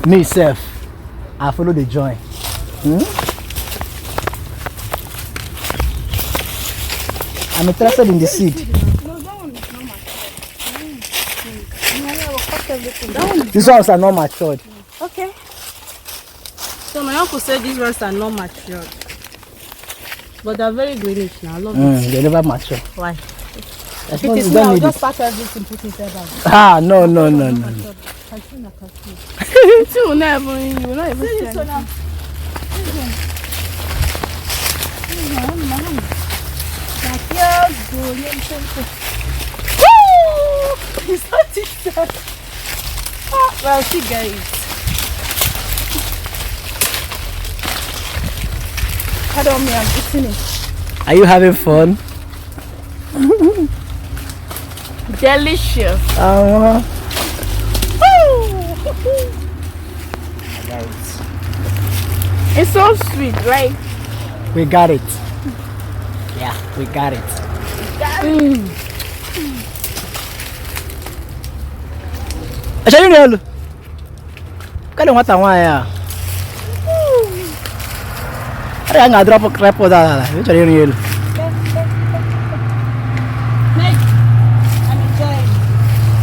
Me self, I follow the join. I'm interested in the seed. No, that one is not matured. These ones are not matured. Okay. So my uncle said these ones are not matured. But they're very greenish now. I love it. They never mature. Why? If It is now, just pack everything, put it there. No. You will not even see anything. It's not it. Well, she got it. Pardon me, I'm eating it. Are you having fun? Delicious. It's so sweet, right? We got it. Yeah, we got it. Acha yun yun. Kalo nga tama ya. Are nga drop repo da. Acha yun yun. I'm enjoying.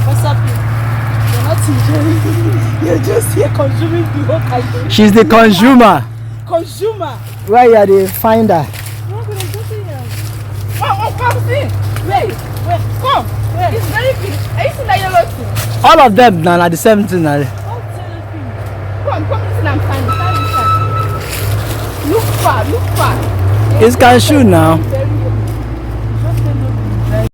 What's up? You're not enjoying. You're just here consuming the whole country. She's the consumer. Consumer. Where you are the finder. What could I do to you? Come see. Wait. Come. Wait. It's very big. Are you seeing that yellow thing? All of them now are the same thing. What yellow thing? Come listen, I'm finding. Look far. It's cashew now.